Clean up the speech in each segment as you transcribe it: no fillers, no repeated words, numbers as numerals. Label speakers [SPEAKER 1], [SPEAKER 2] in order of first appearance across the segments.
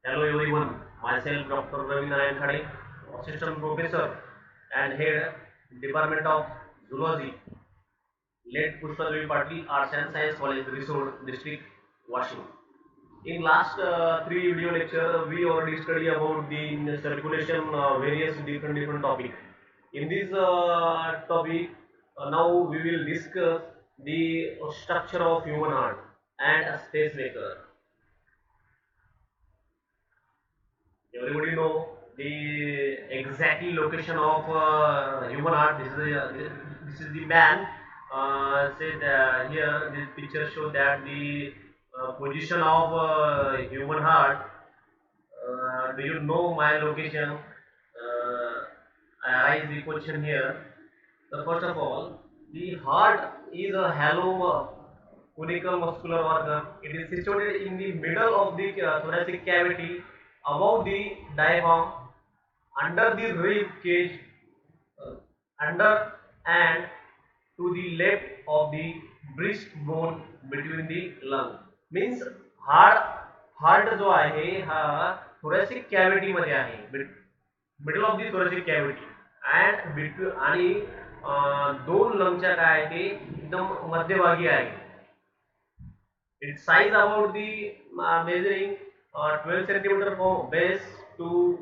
[SPEAKER 1] Hello everyone, myself Dr. Ravi Narayan Khade, Assistant Professor and Head Department of Zoology, late Pushpadevi Patil, Arts and Science College, Risod District, Washington. In last three video lecture, we already study about the circulation various different topic. In this topic, now we will discuss the structure of human heart and a spacemaker. Everybody know the exactly location of human heart. This is the man. Said here this picture show that the position of human heart. Do you know my location? I arise the question here. The first of all, the heart is a hollow conical muscular organ. It is situated in the middle of the thoracic cavity, above the diaphragm, under the rib cage, uh, under and to the left of the breastbone between the lung. Means heart जो आहे हा thoracic cavity मध्ये आहे, middle of the thoracic cavity and between आणि दोन लंगच्या काय आहे ते एकदम मध्यभागी आहे. Its size about the measuring 12 centimeter from base to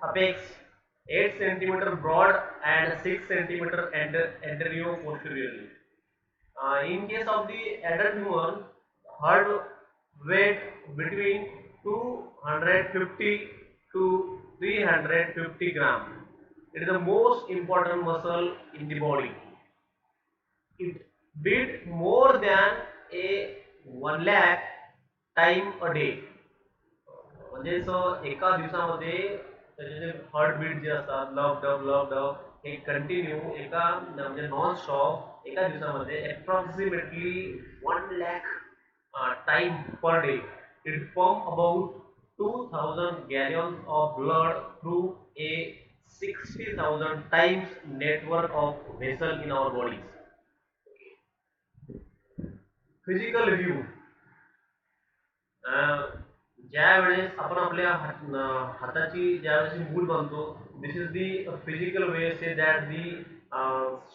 [SPEAKER 1] apex, 8 centimeter broad and 6 centimeter anterior posteriorly. In case of the adult human, heart weight between 250 to 350 gram. It is the most important muscle in the body. It beat more than a 1 lakh time a day. म्हणजे एका दिवसामध्ये त्याचे जे heart beat जे असतात love हे continue एका म्हणजे non stop एका दिवसामध्ये approximately 1 lakh time per day. It pump about 2000 gallons of blood through a 60,000 times network of vessel in our bodies. Physical view. ज्या वेळेस आपण आपल्या हाताची ज्यावेळेस मूठ बांधतो, this is the physical way say that the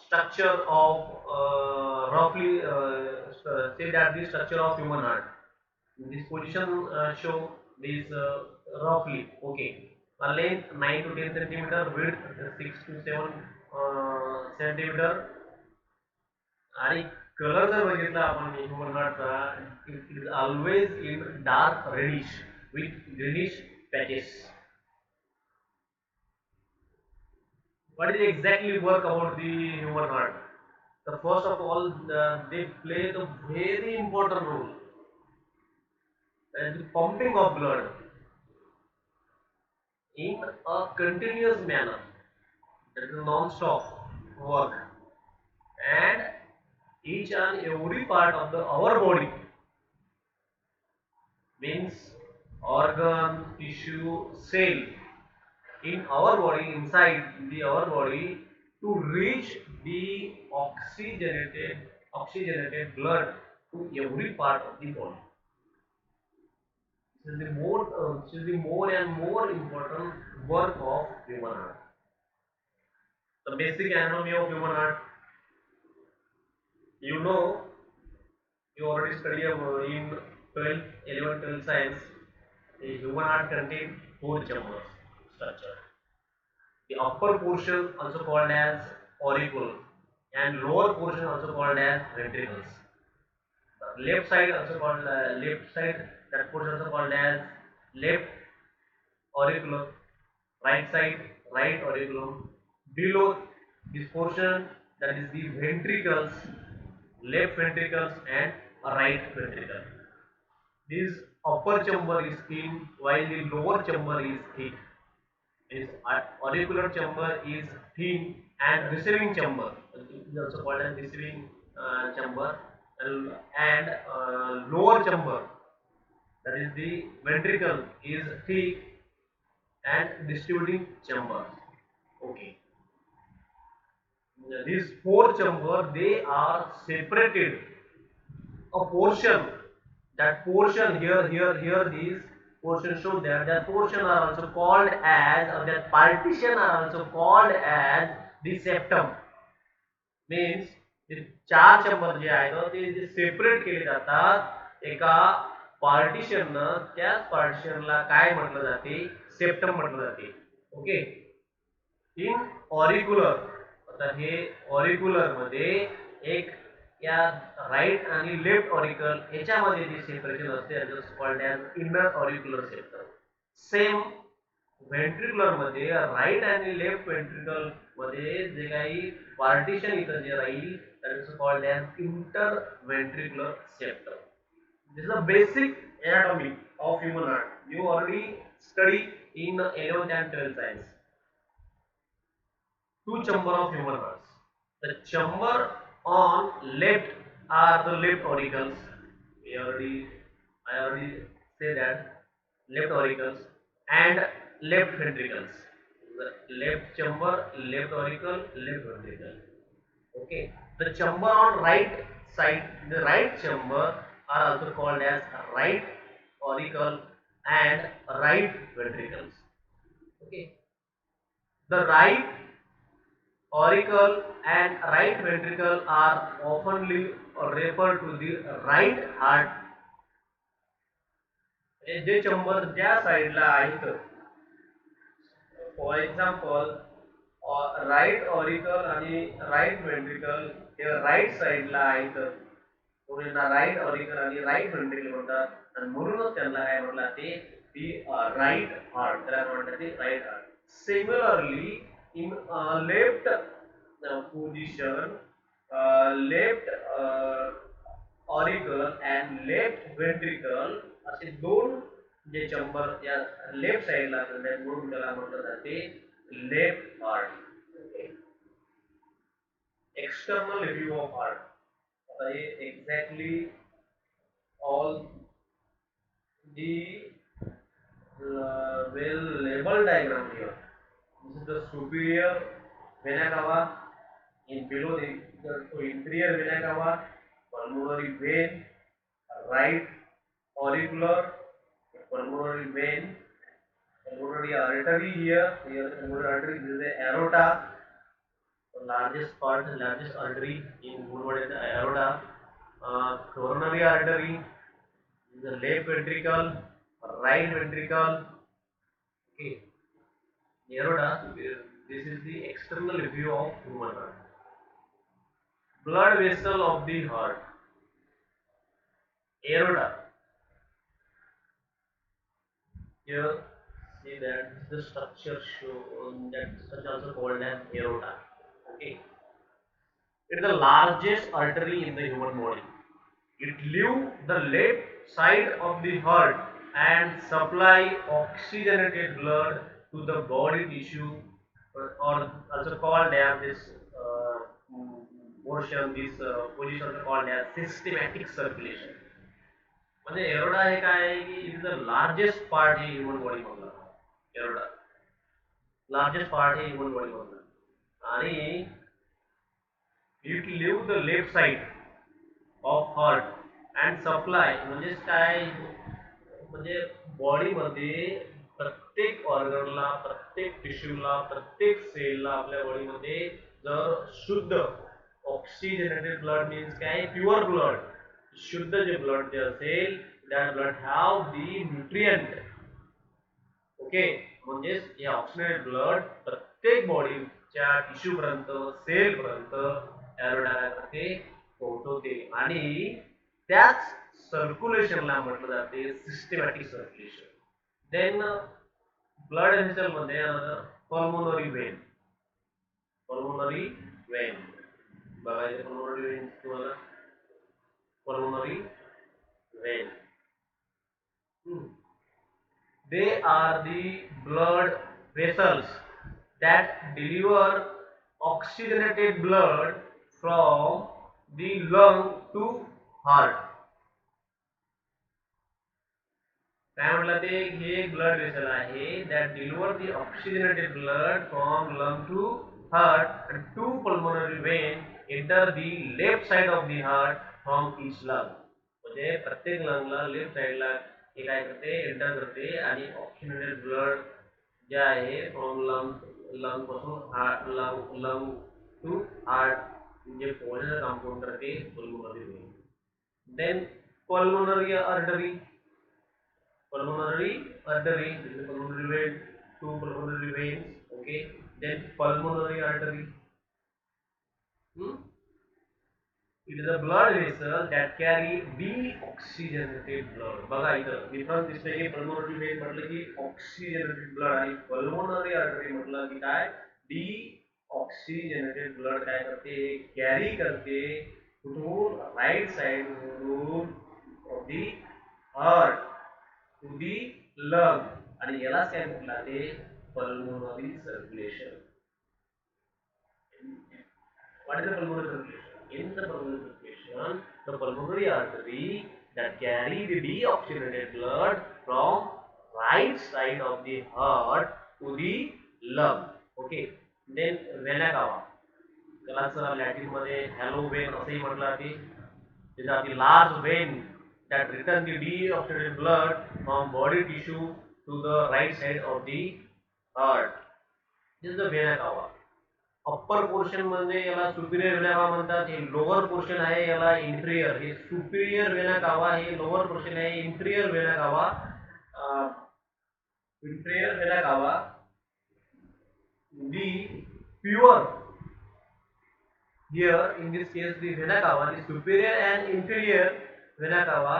[SPEAKER 1] structure of रफली say that the structure of human heart. This position show this roughly okay. Length 9 to 10 centimeter, width 6 to 7 centimeter. आणि कलर जर बघितला आपण ह्युमन हार्टचा, it is always in dark reddish with greenish patches. What is exactly work about the human heart? The first of all, they play the very important role in the pumping of blood in a continuous manner. That is non-stop work, and each and every part of the our body means organ, tissue, cell in our body, inside the our body, to reach the oxygenated blood to every part of the body. This is the more and more important work of human heart. The basic anatomy of human heart, you know, you already studied in 12, 11, 12 science. The human heart contains four chambers structure. The upper portion also called as auricle and lower portion also called as ventricles. The left side also called left side, that portion also called as left auriculum, right side right auriculum. Below this portion, that is the ventricles, left ventricles and right ventricle. This upper chamber is thin while the lower chamber is thick. Is auricular chamber is thin and receiving chamber is also called as receiving chamber, and lower chamber, that is the ventricle, is thick and distributing chamber. Okay, these four chamber they are separated a portion. That portion here this portion show that that portion are also called as, or that partition are also called as the septum. Means ते चार chamber जे आहेत ते जे separate केले जातात एका पार्टिशननं, त्याच पार्टिशनला काय म्हटलं जाते, सेप्टम म्हटलं जाते. ओके. इन ऑरिक्युलर, आता हे ऑरिक्युलर मध्ये एक या राईट आणि लेफ्ट ऑरिकल याच्यामध्ये जे सेपरेशन असते called as inner auricular septum. Same ventricular मध्ये राईट आणि लेफ्ट व्हेंट्रिकल मध्ये जे काही पार्टिशन इथं जे राहील that is called as inter ventricular septum. This is the basic anatomy of human heart. You already study in 11th and 12th science. Two chamber of human hearts. The chamber on left are the left auricles. I already say that left auricles and left ventricles. The left chamber, left auricle, left ventricle. Okay. The chamber on right side, the right chamber are also called as right auricle and right ventricles. Okay. The right auricle and right ventricle are oftenly referred to the right heart. J chamber ज्या साईडला आहेत, for example right auricle आणि right ventricle हे right साईडला आहेत, त्यांना right auricle आणि right ventricle म्हणतात आणि म्हणूनच त्यांना काय म्हटलं ते दी राईट हार्ट, त्याला म्हणतात ते right heart. Similarly in left position, left auricle and left ventricle असे दोन जे चंबर या लेफ्ट साइडला असतात म्हणून त्याला म्हटलं जाते left heart. External view of heart. आता हे exactly all the well labeled diagram here. This is the superior vena cava, in below the inferior vena cava, pulmonary vein, right auricular, pulmonary vein, pulmonary artery here the pulmonary artery, this is the aorta, the largest part, the largest artery in human body is the aorta. Coronary artery, the left ventricle, right ventricle. Okay. Aorta, this is the external view of human heart. Blood vessel of the heart. Aorta. Here, see that the structure shown, that structure also called as aorta. Okay. It is the largest artery in the human body. It leaves the left side of the heart and supply oxygenated blood to the body tissue, or also called as this portion, this position also called as systematic circulation. म्हणजे एरोडा हे काय आहे की it is the largest part हे human body मधला. Aorta largest part हे human body मधला आणि it leave the left side of heart and supply म्हणजे काय, म्हणजे बॉडीमध्ये प्रत्येक ऑर्गनला, प्रत्येक टिश्यूला, प्रत्येक सेलला आपल्या बॉडीमध्ये जर शुद्ध ऑक्सिजनेटेड ब्लड मीन्स काय, प्युअर ब्लड, शुद्ध जे ब्लड जे असेल that blood have the nutrient. Okay. म्हणजे या ऑक्सिजनेटेड ब्लड प्रत्येक बॉडीच्या टिश्यू पर्यंत, सेल पर्यंत एरोडा काय करते, पोहोचवते आणि त्याच सर्क्युलेशनला म्हटलं जाते systematic circulation. Then blood vessel मध्ये पल्मोनरी वेन. पल्मोनरी वेन बघायचे, पल्मोनरी वेन तुम्हाला pulmonary vein. They are the blood vessels that deliver oxygenated blood from the lung to heart. काय म्हटलं ते, हे ब्लड वेसल आहे that deliver the oxygenated blood from lung to heart, and two pulmonary vein enter the left side of the heart from each lung. म्हणजे प्रत्येक लंगला left साइडला हे काय करते enter करते आणि ऑक्सिजनेटेड ब्लड जे आहे फ्रॉम लंग पासून हार्ट लंग टू हार्ट जे पोहोचण्याचं काम कोण करते pulmonary vein. Then pulmonary artery. This is pulmonary vein, two pulmonary veins. Okay, then pulmonary artery. Hmm? It is a blood vessel that carry deoxygenated blood. बघा इथं difference दिसतंय की pulmonary vein म्हटलं की oxygenated blood आणि pulmonary artery म्हटलं की काय deoxygenated blood काय करते कॅरी करते कुठून राईट साइड वरून of the heart to the lung आणि यालाच काय म्हटलं ते pulmonary circulation. What is the pulmonary circulation? In the pulmonary circulation, the pulmonary artery that carry the deoxygenated blood from right side of the heart to the lung. Okay. Then vena cava. त्यालाच Latin मध्ये hello when असंही म्हटलं जाते. These are the large vein that return the deoxygenated blood from body tissue to the right side of the heart. This is the vena cava. Upper portion म्हणजे याला Superior vena cava म्हणतात. हे lower portion आहे याला inferior. हे Superior vena cava हे lower portion आहे inferior vena कावा. Inferior vena कावा the pure here in this case the vena cava, the superior and inferior vena cava,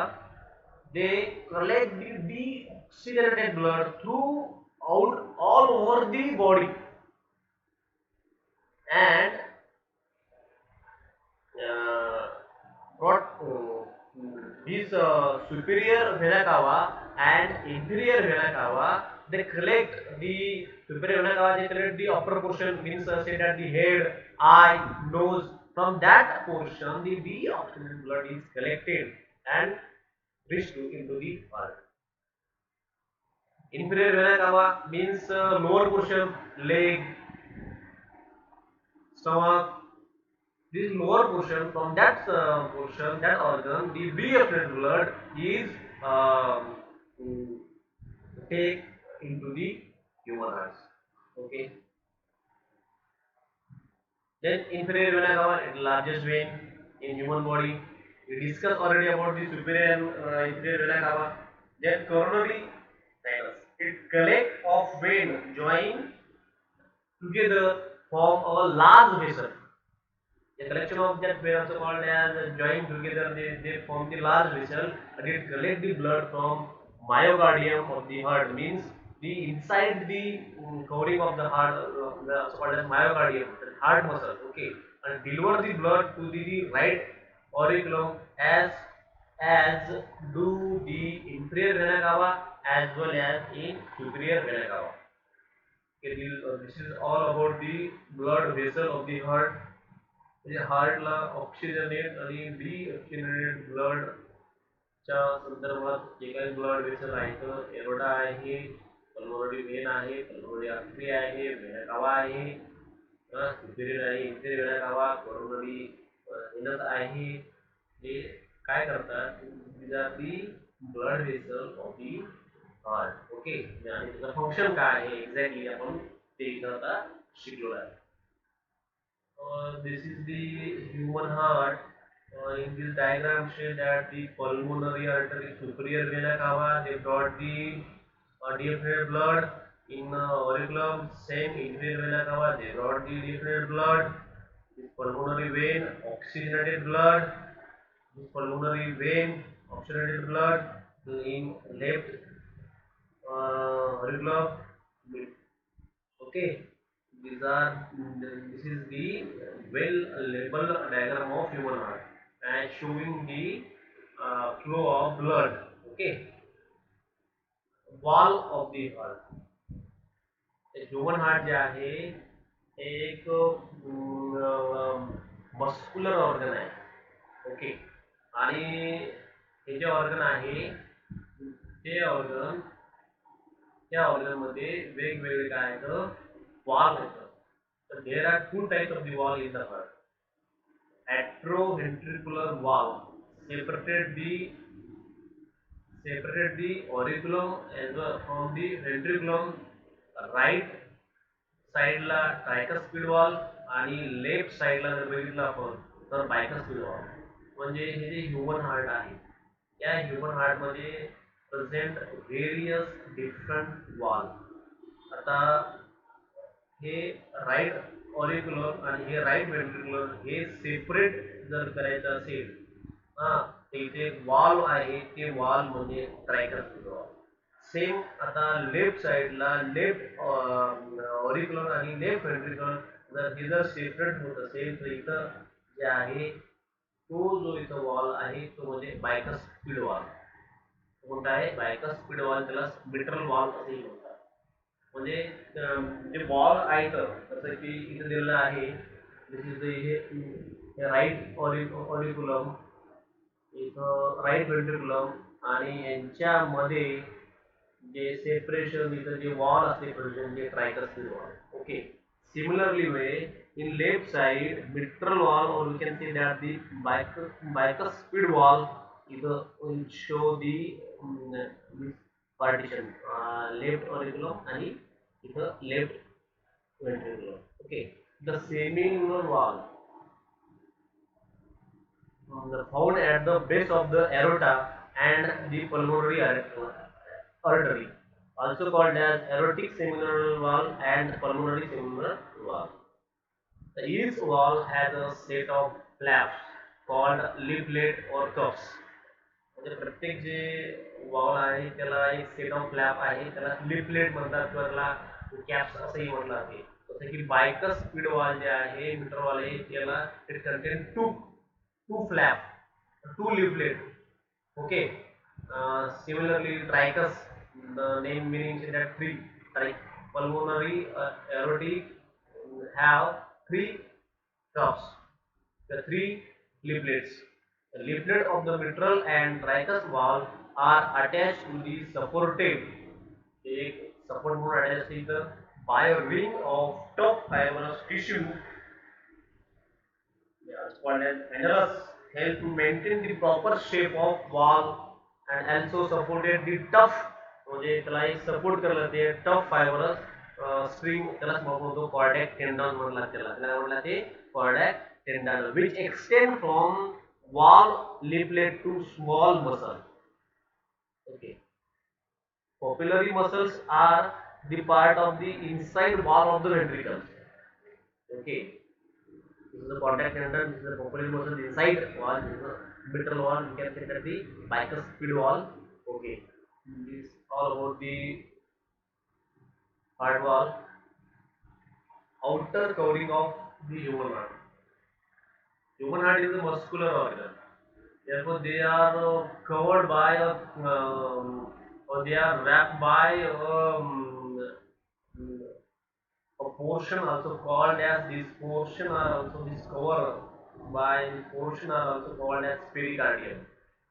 [SPEAKER 1] they collect the deoxygenated blood throughout all over the body and uh, what these superior vena cava and inferior vena cava, they collect the superior vena cava, they collect the upper portion, means say that the head, eye, nose. From that portion the deoxygenated blood is collected and reached into the heart. Inferior vena cava means lower portion, leg, stomach. This lower portion, from that portion, that organ, the deoxygenated blood is um, take into the human heart. Okay. Then inferior vena cava, it largest vein in human body. We discussed already about the superior and inferior vena cava. Then coronary sinus, it collect of vein join together form a large vessel. The collection of that vein also called as joined together, they form the large vessel and it collect the blood from myocardium of the heart, means the inside the covering of the heart, also called as myocardium, the heart muscle. Okay, and deliver the blood to the right auriculum as do the inferior vena cava as well as in superior vena cava. Okay, this is all about the blood vessel of the heart. म्हणजे हार्टला ऑक्सिजनेट आणि deoxygenated ब्लडच्या संदर्भात जे काही blood vessel आहेत aorta आहे, pulmonary vein आहे, pulmonary artery आहे, vena cava आहे, superior आहे, inferior vena cava, coronary venous आहे. हे काय करतात? These are the blood vessel of the heart. Okay, आणि त्याचं फंक्शन काय आहे एक्झॅक्टली आपण ते इथं आता शिकलो आहे. This is the human heart. In this diagram, show that the pulmonary artery, superior vena cava, they brought the deafenated blood. In auriculum, same inferior vena cava, they brought the deafenated blood. This pulmonary vein, oxygenated blood. This pulmonary vein, oxygenated blood. In left auriculum, okay. This is the well labeled diagram of human heart and showing the flow of blood. Okay, wall of the heart. Human heart जे आहे हे एक muscular organ आहे. Okay, आणि हे जे organ आहे ते organ त्या organ मध्ये वेगवेगळे काय आहेत wall आहेत. तर there are two types of the wall in the heart. Atrioventricular valve separated the Separated the auriculum as well from the ventriculum. Right साईडला ट्रायकस्पिड वॉल आणि लेफ्ट साईडला जर बघितलं आपण तर बायकस्पिड वॉल. म्हणजे हे जे ह्युमन हार्ट आहे या ह्युमन हार्टमध्ये प्रेझेंट व्हेरियस डिफरंट वॉल. आता हे राईट ऑरिक्युलर आणि हे राईट वेंट्रिक्युलर हे सेपरेट जर करायचं असेल हा तर इथे वॉल आहे ते वॉल म्हणजे ट्रायकस्पिड वॉल. सेम आता लेफ्ट साईडला लेफ्ट ऑरिक्युलर आणि लेफ्ट वेंट्रिकल जर हे जर सेपरेट होत असेल तर इथं जे आहे तो जो इथं वॉल आहे तो म्हणजे बायकस्पिड वॉल. कोणता आहे बायकस्पिड वॉल, त्याला मिट्रल वॉल असेही म्हणतात. म्हणजे जे बॉल आहे तर जसं की इथं दिलेलं आहे दिस इज हे राईट ऑरिक्युलम, इथं राईट वेंट्रिक्युलम आणि यांच्यामध्ये जे सेपरेशन इथं जे वॉल असते प्रेझेंट जे tricuspid wall. Okay. Similarly way in left side mitral wall, or we can say that the bicuspid wall is will show the this partition left auriculum and the left ventriculum. Okay. The seminal wall found at the base of the aorta and the pulmonary artery, also called as aortic seminal wall and pulmonary seminal wall. Each wall has a set of flaps called leaflet or cuffs. म्हणजे प्रत्येक जे wall आहे त्याला एक set of flap आहे, त्याला leaflet म्हणतात किंवा त्याला कॅप्स असंही म्हटलं जाते. जसं की बायकस स्पीड वॉल जे आहे मीटर वॉल आहे त्याला it contain two two flap two leaflet. Okay. Similarly tricus, the name meaning is that three. Pulmonary aortic have three cuffs, the three leaflets. The leaflet of the mitral and tricus wall are attached to the supported, एक support म्हणून attached इथं by a ring of tough fibrous tissue, it's called as annulus, help to maintain the proper shape of wall and also supported the tough, म्हणजे त्याला एक support करायला ते tough fibrous string त्याला म्हणतो कॉर्डॅक टेंडॉन म्हणला, त्याला म्हणला ते कॉर्डॅक tendon which extend from wall leaflet to small muscle. Okay. Papillary muscles are the part of the inside wall of the ventricles. Okay. This is the contact tendon, this is the papillary muscle inside wall, this is the mitral wall, you can say that the bicuspid wall. Okay. This is all about the heart wall. Outer covering of the human heart. Human heart is a muscular organ. Therefore, they are covered by a or they are wrapped by a portion also called as this portion are also this cover by this portion are also called as pericardium.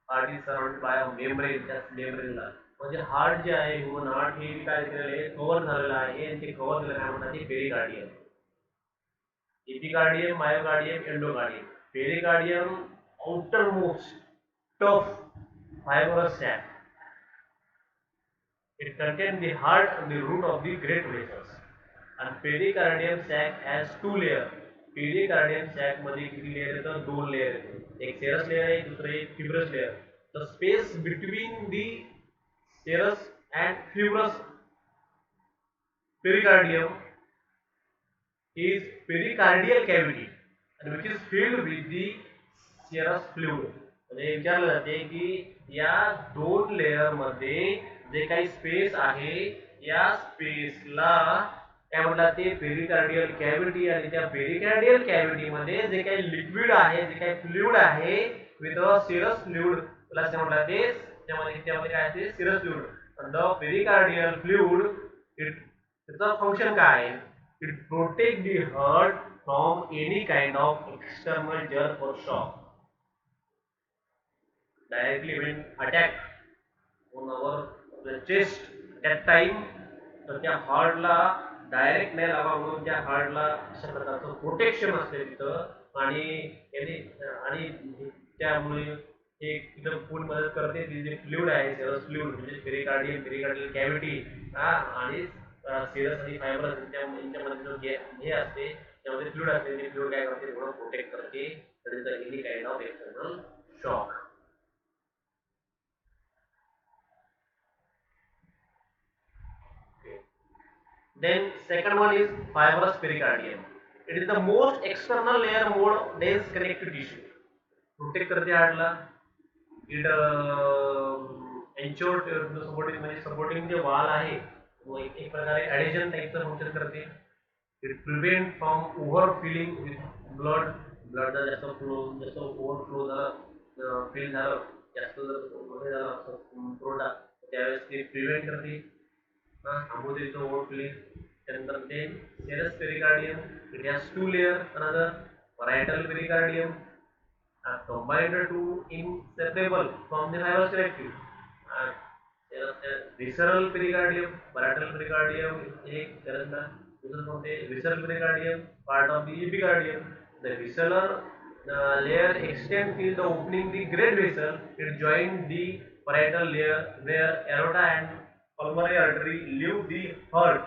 [SPEAKER 1] Heart is surrounded by a membrane, that's membrane ला म्हणजे heart जे आहे human heart हे काय केलेलं आहे cover झालेलं आहे आणि ते कव्हर केलेलं काय म्हणतात ते pericardium. Epicardium, myocardium, endocardium. Pericardium outermost tough fibrous sac. It contains the heart and the root of the great vessels. And pericardium sac has two layers. Pericardium sac मध्ये किती लेयर येतात दोन लेयर येतात, एक सेरस लेयर आहे दुसरं एक fibrous layer. The space between the serous and fibrous pericardium is pericardial cavity and which is filled with the serous fluid. म्हणजे विचारलं जाते की या दोन लेयर मध्ये जे काही स्पेस आहे या स्पेसला काय म्हणतात ते पेरिकार्डियल कॅव्हिटी, आणि त्या पेरिकार्डियल कॅव्हिटी मध्ये जे काही लिक्विड आहे जे काही फ्लुइड आहे with a serous fluid plus काय म्हणतात ते त्यामध्ये काय असते serous fluid. The pericardial fluid त्याचं फंक्शन काय आहे, it protect the heart from any kind of external jerk or shock. Directly when attack on our chest that time तर त्या हार्टला डायरेक्ट नाही लावा म्हणून त्या हार्टला अशा प्रकारचं प्रोटेक्शन असते तिथं आणि त्यामुळे एक एकदम खूप मदत करते ती जे फ्लुइड आहे सेरस फ्लुइड म्हणजे पेरिकार्डियल कॅव्हिटी हा आणि सेरस आणि फायबरस यांच्यामध्ये जो हे असते त्यामध्ये फ्लुइड असते ते फ्लुइड काय करते थोडं प्रोटेक्ट करते any kind of external shock. Then second one is fibrous pericardium. It is the most external layer more dense connective tissue. Protect करते हार्टला. इट एन्श्योर सपोर्टिंग म्हणजे सपोर्टिंग जे वाल आहे एक प्रकारे ॲडिशन टाईपचं फंक्शन करते. It prevent from over filling with blood. Blood जर जास्त फ्लो जास्त ओव्हरफ्लो झालं फिल झालं जास्त जर हे झालं पुरवठा त्यावेळेस ते प्रिव्हेंट करते. Ambodhito overfilling. Then serous pericardium. It has two layers. Another parietal pericardium. Combined the two inseparable from the fibrous connective. Uh, visceral pericardium, parietal pericardium एक त्यानंतर दुसरं कोणते visceral pericardium part of the epicardium. The visceral layer extends till the opening the great vessel. It joins the parietal layer where aorta and pulmonary artery leave the heart.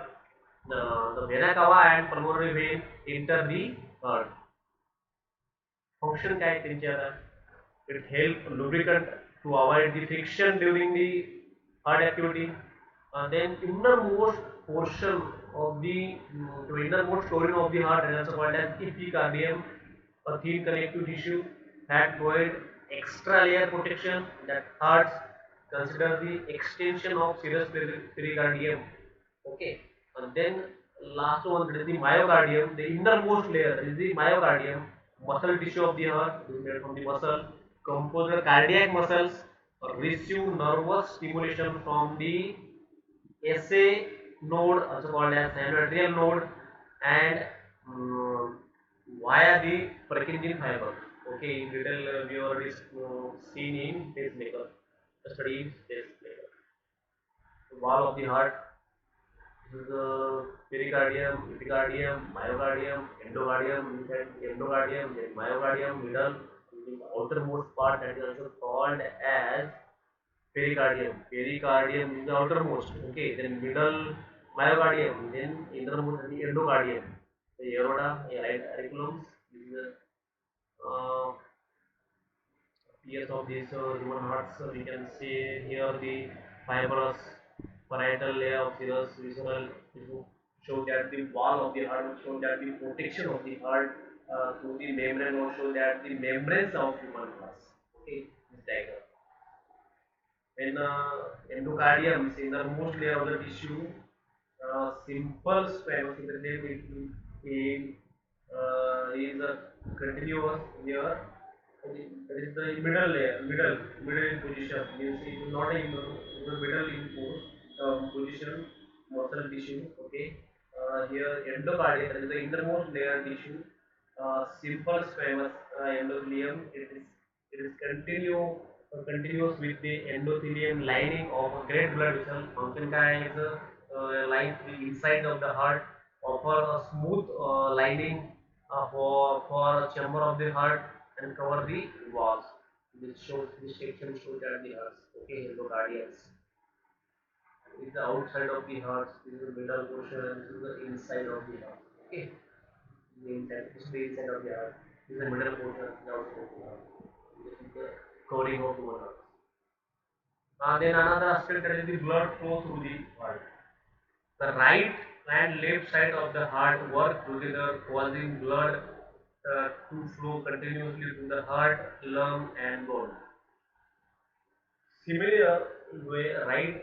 [SPEAKER 1] The vena cava and pulmonary vein enter the heart. Function काय त्यांची आता it helps lubricant to avoid the friction during the heart activity. Then innermost portion of the innermost story of the heart is also called as epicardium, a thin connective tissue that provides extra layer protection that hearts consider the extension of serous pericardium. Okay, and then last one is the myocardium, the innermost layer is the myocardium, muscle tissue of the heart is made from the muscle, composed of cardiac muscles, receive nervous stimulation from the SA node, also called as synovial node, and via the Purkinje fiber. Okay, in detail we already seen in pacemaker, the study in pacemaker. The wall of the heart. This is the pericardium, epicardium, myocardium, endocardium, inside endocardium, then myocardium, middle, the outermost part that is also called as pericardium. Pericardium is the outermost. Okay, then middle myocardium, then innermost the endocardium. The aorta, right auriculum. This is the PS of these human hearts. We can see here the fibrous parietal layer of serous visceral tissue show that the wall of the heart will show that the protection of the heart through the membrane will show that the membranes of human hearts. Okay, this diagram. When endocardium is innermost layer of the tissue, simple squamous epithelium is a continuous layer. That is the middle layer, middle in position. Means it is not in the middle in position, muscle tissue. Okay. Here endocardium, that is the innermost layer tissue. Simple squamous endothelium. It is continuous with the endothelium lining of a great blood vessel. Function is lines the inside of the heart, offer a smooth lining for chamber of the heart and cover the walls. This section shows that the heart. Okay, endocardiums is the outside of the heart. This is the middle portion and this is the inside of the heart. Okay, the inside. This is the inside of the heart. This is the middle portion. The outside of the heart. This is the covering of the heart. Then another aspect that is the blood flow through the heart. The right and left side of the heart work together, causing blood to flow continuously to the heart, lung, and bone. Similar way, right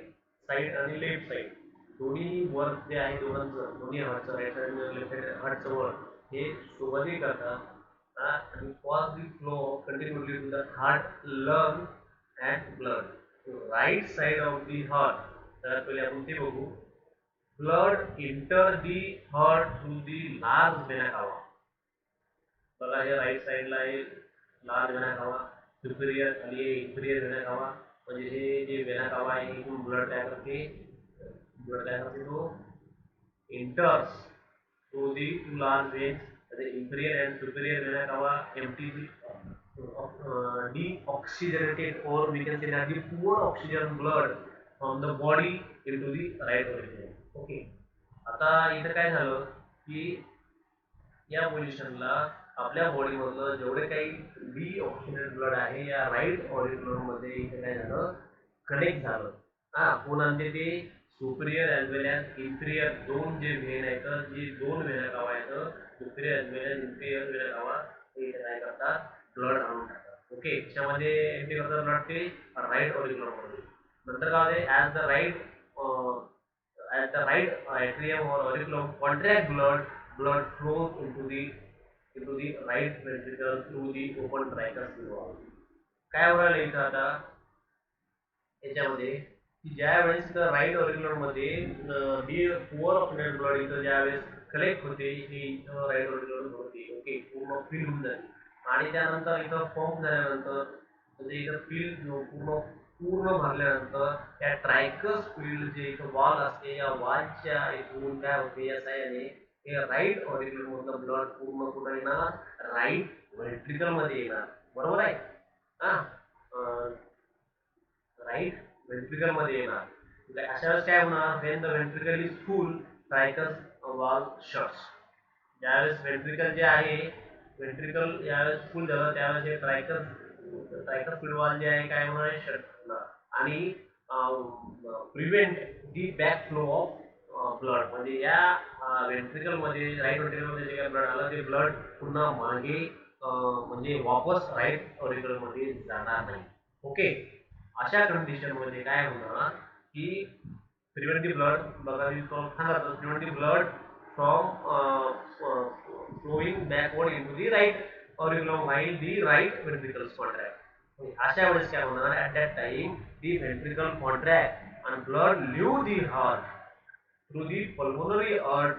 [SPEAKER 1] side आणि left side दोन्ही work जे आहे दोघांचं दोन्ही हार्टचं right side आणि left side हार्टचं work हे सोबतही करतात आणि cause the flow continuously to the heart lung and blood right side of the heart तर पहिले आपण ते बघू. Blood enter the heart through the large vena cava. बघा हे राईट साइडला आहे लार्ज वेना कावा, सुपिरियर खाली आहे इन्फिरियर वेना कावा. म्हणजे हे जे वेना कावा आहे इथून ब्लड काय करते तो enters through the two large veins, the inferior and superior vena cava empties deoxygenated, or we can say that the poor oxygen blood from the body into the right auriculum. Okay. आता इथं काय झालं की या पोझिशनला आपल्या बॉडीमधलं जेवढे काही डीऑक्सिजन ब्लड आहे या राईट ऑरिक्युलर मध्ये इथे काय झालं, कनेक्ट झालं. हा कोण आणते ते, Superior as well as inferior दोन जे व्हेन आहेत, जे दोन वेण्या गावा आहेत, Superior as well as inferior वेण्या गावा, ते इथे काय करतात, ब्लड आणून टाकतात. ओके, त्याच्यामध्ये एंट्री करतात ब्लड ते राईट ऑरिक्युलर मध्ये. नंतर काय होते, at the right atrium or auriculum contract, blood flows into the right ventricle through the open tricuspid valve. काय होणार इथं आता याच्यामध्ये, की ज्या वेळेस इथं राईट ऑरिक्युलर मध्ये ही पुअर ऑक्सिडेंट ब्लड इथं ज्या वेळेस कलेक्ट होते, ही इथं राईट ऑरिक्युलर होते. ओके, पूर्ण फिल होऊन जाते आणि त्यानंतर इथं पंप झाल्यानंतर म्हणजे इथं फिल पूर्ण पूर्ण भरल्यानंतर त्या ट्रायकस फील्ड जे इथं वॉल असते, या वॉलच्या इथून काय होते, या साह्याने हे राईट ऑरिक्युलर मधलं ब्लड पूर्ण कुठं येणार, राईट व्हेंट्रिकल मध्ये येणार. बरोबर आहे. हा, राईट व्हेंट्रिकल मध्ये येणार. अशा वेळेस काय होणार, when the ventricle is full, tricus wall shuts. ज्यावेळेस व्हेंट्रिकल जे आहे, व्हेंट्रिकल यावेळेस फुल झालं त्यावेळेस हे ट्रायकस ट्रायकस वॉल जे आहे काय होणार, शट होणार आणि prevent the back flow of blood. म्हणजे या व्हेंट्रिकल मध्ये, राईट व्हेंट्रिकल मध्ये जे काय ब्लड आलं ते ब्लड पुन्हा मागे म्हणजे वापस राईट ऑरिक्युलर मध्ये जाणार नाही. ओके, अशा कंडिशन मध्ये काय होणार की प्रिव्हेंट दी ब्लड, बघा मी सांगतो, prevent the blood from flowing backward into the right auriculum while the right ventricles contract. अशा वेळेस काय होणार, at that time the ventricle contract and blood leave the heart through the pulmonary artery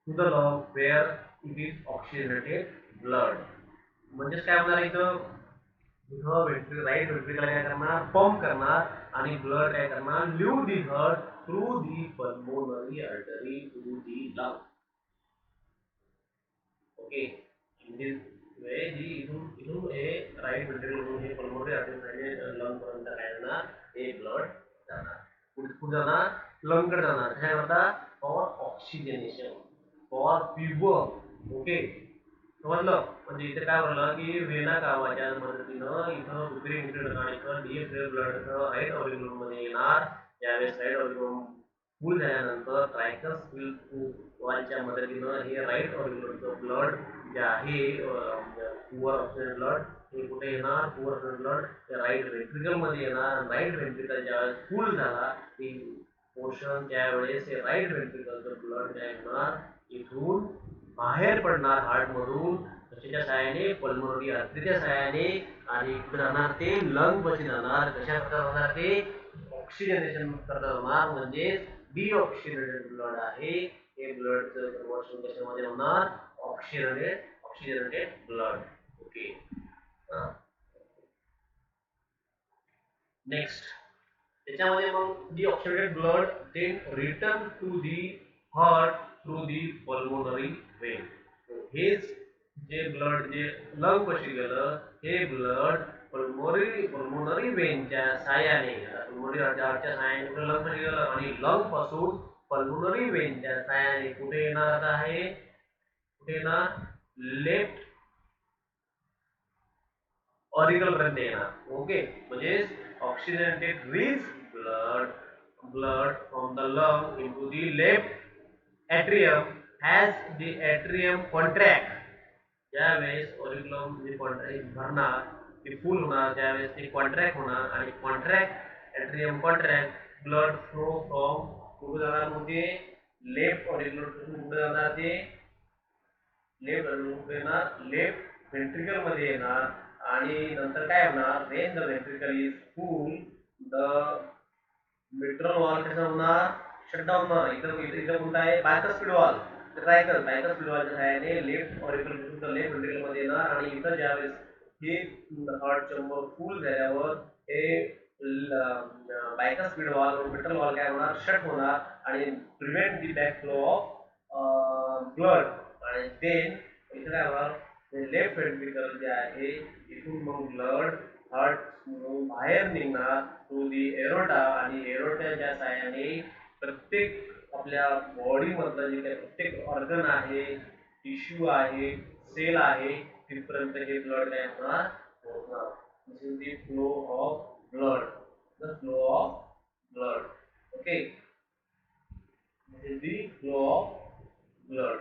[SPEAKER 1] to the lung where it is oxygenated blood. म्हणजेच काय होणार इथं, right ventricle काय करणार, पंप करणार आणि ब्लड काय करणार, leave the heart through the pulmonary artery to the lung. Okay, in this way जी इथून इथून हे राईट व्हेंट्रिकल हे पल्मोनरी आर्टरी लंग पर्यंत काय जाणार, हे ब्लड जाणार. कुठे जाणार, लंग कडे जाणार. कशाकरता, for oxygenation, for pure. Okay, समजलं. म्हणजे इथे काय म्हणलं की वेना कामाच्या मदतीनं इथं सुपिरी इन्क्लूड आणि इथं डीएफएल ब्लड राईट ऑरिक्युलर मध्ये येणार. ज्यावेळेस राईट ऑरिक्युलर फुल झाल्यानंतर ट्रायकस वॉलच्या मदतीनं हे राईट ऑरिक्युलरचं ब्लड जे आहे, पुअर ऑक्सिजन ब्लड, हे कुठे येणार, poor oxygen blood right ventricle मध्ये येणार. राईट व्हेंट्रिकल ज्यावेळेस फुल झाला ती पोर्शन, त्यावेळेस हे राईट व्हेंट्रिकलचं ब्लड काय होणार, इथून बाहेर पडणार हार्ट मधून, कशाच्या सहाय्याने, पल्मोनरी आर्टरीच्या सहाय्याने, आणि कुठे जाणार ते, लंग मध्ये जाणार. कशा प्रकारे जाणार ते, ऑक्सिजनेशन करता जाणार. म्हणजे डीऑक्सिजनेटेड ब्लड आहे, हे ब्लडचं कन्व्हर्शन कशामध्ये होणार, ऑक्सिजनेटेड ब्लड. ओके, नेक्स्ट त्याच्यामध्ये मग the oxidated blood then return to the heart through the pulmonary vein. हेच जे ब्लड जे लंग कशी गेलं, हे ब्लड पल्मोनरी वेनच्या साह्याने, पल्मोनरी आर्टच्या साह्याने लंग कशी गेलं आणि लंग पासून पल्मोनरी वेनच्या साह्याने कुठे येणार आहे, कुठे येणार, लेफ्ट ऑरिकल पर्यंत येणार. ओके, म्हणजे oxygenated rich blood from the lung into the left atrium as the atrium contract. ज्यावेळेस ऑरिक्युलम जे कॉन्ट्रॅक्ट भरणार, ते फुल होणार, त्यावेळेस ते कॉन्ट्रॅक्ट होणार आणि contract atrium contract blood flow from कुठे जाणार, म्हणजे लेफ्ट ऑरिक्युलर कुठे जाणार, ते लेफ्ट कुठे येणार, लेफ्ट व्हेंट्रिकल मध्ये येणार. आणि नंतर काय होणार, when the ventricle is full, the mitral valve कसं होणार, शटडाऊन होणार. इथं इथं कोणता आहे, बायकस्पिड वॉल, बायकस्पिड वॉलच्या सहाय्याने लेफ्ट ऑरिक्युलर लेफ्ट व्हेंट्रिकल मध्ये येणार. आणि इथं ज्यावेळेस हे हार्ट चंबर फुल झाल्यावर हे बायकस्पिड वॉल, मिट्रल वॉल काय होणार, शट होणार आणि prevent the back flow of blood. आणि देन इथे काय होणार, ते लेफ्ट वेंट्रिकल जे आहे इथून मग ब्लड हार्ट बाहेर निघणार थ्रू दी एरोटा आणि एरोटाच्या साहाय्याने प्रत्येक आपल्या बॉडी मधलं जे काही प्रत्येक ऑर्गन आहे टिश्यू आहे सेल आहे तिथपर्यंत हे ब्लड काय होणार पोहोचणार. This is the flow of blood. The flow of blood. Okay. This is the flow of blood.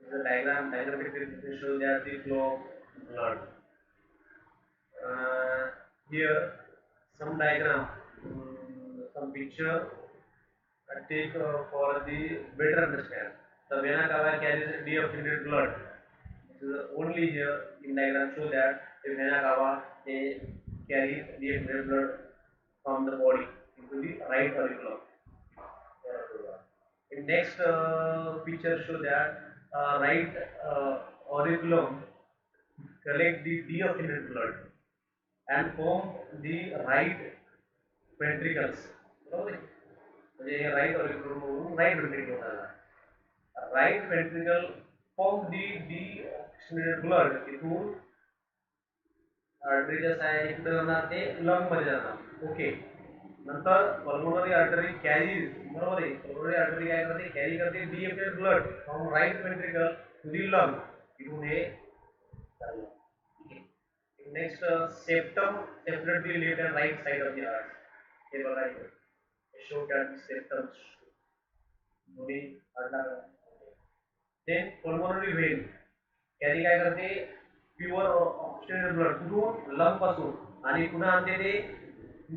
[SPEAKER 1] This is a diagram. Diagrammatically show that the flow of blood. Here some diagram, some picture take for the better understand. The vena cava carries deoxygenated blood. This is only here in diagram show that the vena cava they carry deoxygenated blood from the body into the right auriculum. In next picture show that right auriculum collect the deoxygenated blood and form the right ventricles. बरोबर आहे? म्हणजे हे right ऑरिक्युलम right ventricle झाला. Right ventricle form दी deoxygenated blood इथून आर्टरीच्या साहाय्याने कुठे जाणार ते lung मध्ये जाणार. ओके. नंतर पल्मोनरी आर्टरी कॅरीज बरोबर आहे. पल्मोनरी आर्टरी काय करते कॅरी करते deoxygenated blood from right ventricle to the lung. इथून हे चाललं. Next septum separate the left and right side of the heart. हे बघा इथे शो दॅट सेप्टम दोन्ही हार्टला. देन पल्मोनरी व्हेन कॅरी काय करते प्युअर ऑक्सिजन ब्लड कुठून लंग पासून आणि पुन्हा आणते ते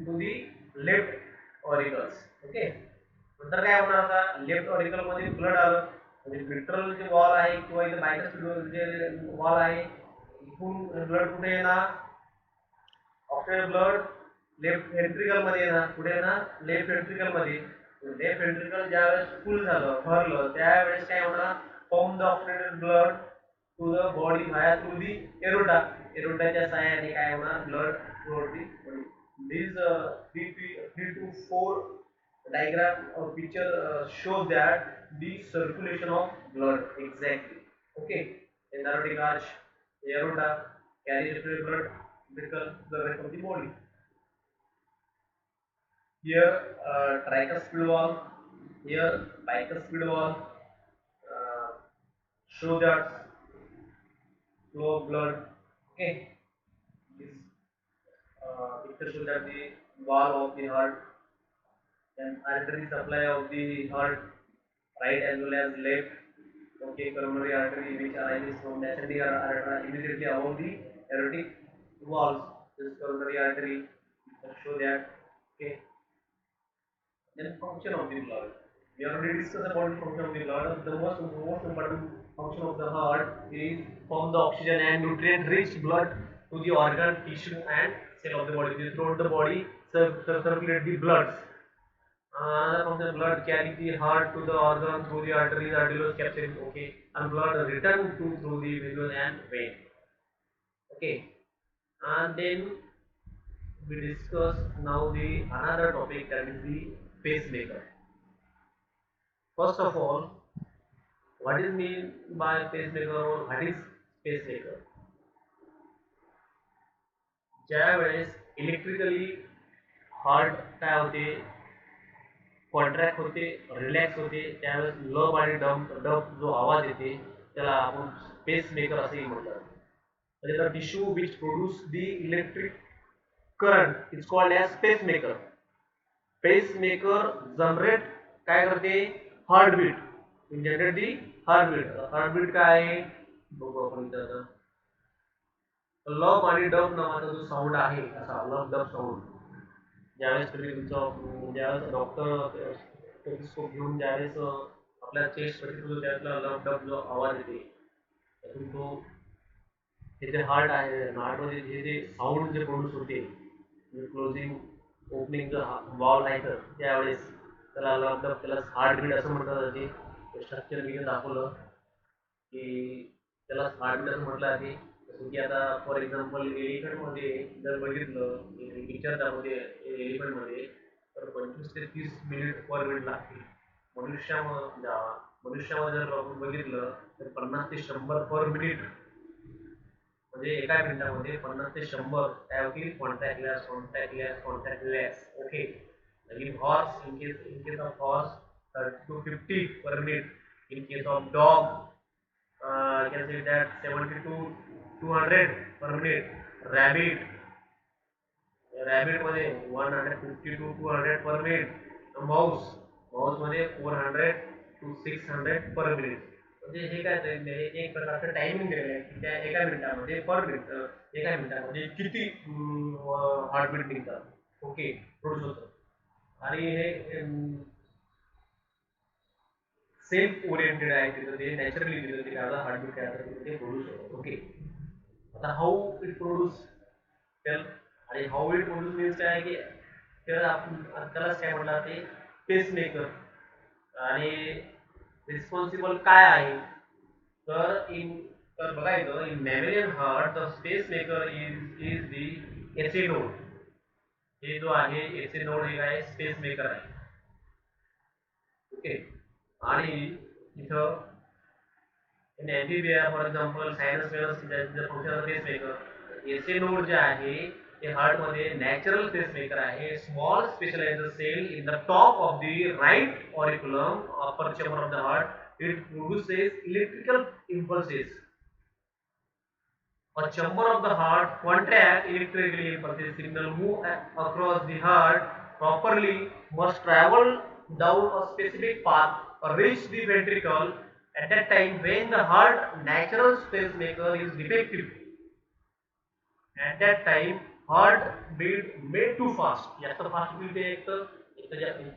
[SPEAKER 1] to the left auricles. Okay. नंतर काय होणार आता लेफ्ट ऑरिकल मध्ये ब्लड आलं म्हणजे विट्रल जे वॉल आहे किंवा इथे बायकस जे वॉल आहे इथून ब्लड कुठे येणार ऑक्सिजन ब्लड लेफ्ट वेंट्रिकल मध्ये येणार. कुठे येणार लेफ्ट वेंट्रिकल मध्ये. लेफ्ट वेंट्रिकल ज्यावेळेस फुल झालं भरलं त्यावेळेस काय होणार form the oxygen blood to the body via through the aorta. एरोटाच्या साहाय्याने काय होणार blood through the body. These 3 to 4 diagram or picture show that the circulation of blood exactly. Okay. In the aortic arch, the aorta carries the blood because the rest of the body. Here tricuspid wall, here bicuspid wall show that flow of blood. Okay. This picture shows that the wall of the heart and artery supply of the heart, right as well as left. Okay, coronary artery which arises from the ascending aorta immediately above the aortic walls. This coronary artery show that. Okay. Then function of the blood. We already discussed about the function of the blood. The most important function of the heart is form the oxygen and nutrient rich blood to the organ, tissue and cell of the body. Throughout the body circulate the blood. From the blood carry the heart to the organ through the arteries, arterioles, capillary, okay, and blood return to through the veins and vein. Okay, and then we discuss now the another topic that is the pacemaker. First of all, what is mean by pacemaker or what is pacemaker? ज्या वेळेस electrically heart काय होते contract होते relax होते त्यावेळेस love आणि dub जो आवाज येते त्याला आपण पेसमेकर असेही म्हणतात. म्हणजे the tissue which produce the electric current is called as pacemaker. Pacemaker generate काय करते heartbeat. Generate the heartbeat. Heartbeat काय आहे बघू आपण इथं. लव आणि डब नावाचा जो साऊंड आहे असा लव डब साऊंड ज्यावेळेस तुम्ही तुमचं ज्यावेळेस डॉक्टर टेलिस्कोप घेऊन ज्यावेळेस आपल्या चेस्ट बघितलं त्यातला लव डब जो आवाज येते त्यातून तो हे जे हार्ट आहे हार्टमध्ये हे जे साऊंड जे प्रोड्यूस होते क्लोजिंग ओपनिंग जो वॉल आहे तर त्यावेळेस त्याला लव डब त्याला हार्टबीट असं म्हटलं जाते. स्ट्रक्चर मी दाखवलं की त्याला हार्टबीट असं म्हटलं जाते. जसं की आता फॉर एक्झाम्पल एलिफंटमध्ये जर बघितलं पिक्चर त्यामध्ये एलिफंटमध्ये तर 25 ते 30 मिनिट पर मिनिट लागते. मनुष्यामध्ये मनुष्यामध्ये जर आपण बघितलं तर 50 ते 100 पर मिनिट, म्हणजे एका मिनिटामध्ये 50 ते 100 काय होतील, contactless. Okay. in horse, in case of horse, 30 to 50 per minute. In case of dog, I can say that 70 to 200 per minute. Rabbit, मध्ये 150 to 200 per minute. माऊस मध्ये 400 to 600 per minute. म्हणजे हे काय ते एक प्रकारचं टायमिंग दिलेलं आहे की त्या एका मिनिटामध्ये पर मिनिट, एका मिनिटामध्ये किती हार्टबीट निघतात. ओके, प्रोड्यूस होतं. आणि हे सेल्फ ओरिएंटेड आहे, तिथं ते नॅचरली दिलं ते काय हार्टबीट काय ते प्रोड्यूस होतं. ओके. आता हाऊ इट प्रोड्यूस, टेल. आणि हाऊ इट प्रोड्यूस मीन्स काय आहे की त्याला आपण त्यालाच काय म्हणतात ते पेसमेकर. आणि रिस्पॉन्सिबल काय आहे, तर तर बघायचं in mammalian heart the space maker is the AC node. हे जो आहे एसी नोड हे काय स्पेस मेकर आहे. ओके. आणि इथं in amphibia for example sinus venous function pacemaker. AC node जे आहे ते हार्टमध्ये नॅचरल पेस मेकर आहे. Small specialised cell in the top of the right auriculum upper chamber of the heart. It produces electrical impulses. A chamber of the heart contract electrically, impulses signal move across the heart properly, must travel down a specific path or reach the ventricle at that time when the heart natural pacemaker is defective. At that time heart beat made too fast. जास्त fast beat आहे, एक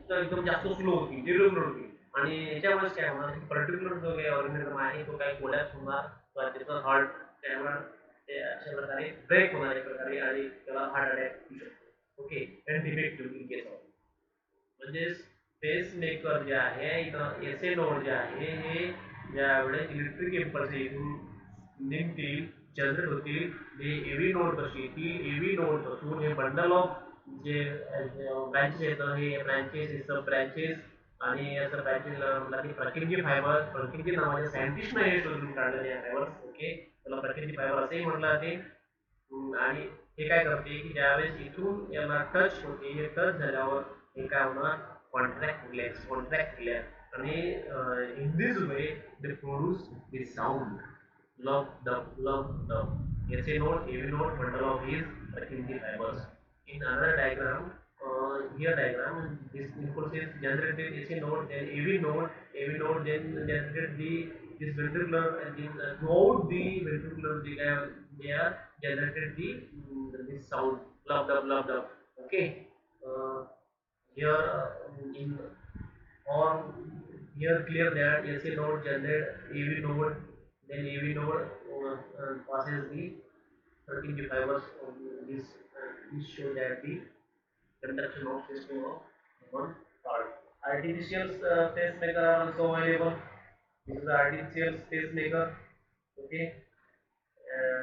[SPEAKER 1] तर एकदम जास्त slow होती, irregular होती. आणि याच्यामुळेच काय होणार, पर्टिक्युलर जो काही ऑर्गॅनिझम आहे तो काही कोलॅप्स होणार किंवा त्याचं हार्ट त्यामुळे ते अशा प्रकारे ब्रेक होणार एक प्रकारे आणि त्याला हार्ट अटॅक होऊ शकतो. Okay. And defective in case of, म्हणजे पेस मेकर जे आहे इथं एस ए नोड जे आहे हे ज्यावेळेस इलेक्ट्रिक इम्पल्स इथून निघतील, जनरेट होतील, हे एव्ही नोड कशी येतील, एव्ही नोड पासून हे बंडल ऑफ जे ब्रँचेस येतं, हे ब्रँचेस सब ब्रँचेस. आणि असं ब्रँचेस म्हणतात की प्रकिंजी फायबर, प्रकिंजी नावाच्या सायंटिस्टनं हे शोधून काढलेले आहे फायबर. ओके. त्याला प्रकिंजी फायबर असंही म्हटलं जाते. आणि हे काय करते की ज्यावेळेस इथून याला टच होते, हे टच झाल्यावर हे काय होणार, कॉन्ट्रॅक्ट रिलॅक्स. आणि इन this way they produce the sound love dub. Yes, a note, every note, bundle of his Purkinje fibers. In another diagram, here diagram, this impulse is generated is a note, then every note then generated this ventricular, and then throughout the ventricular they are generated this sound love dub. Okay. Uh, here in or here clear that AC node generate AV node, then AV node passes the 13 fibers of this. This show that the conduction of system of one part. Artificial pacemaker are also available. This is the artificial pacemaker. Okay. Uh,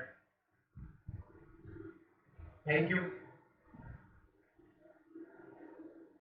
[SPEAKER 1] Thank you.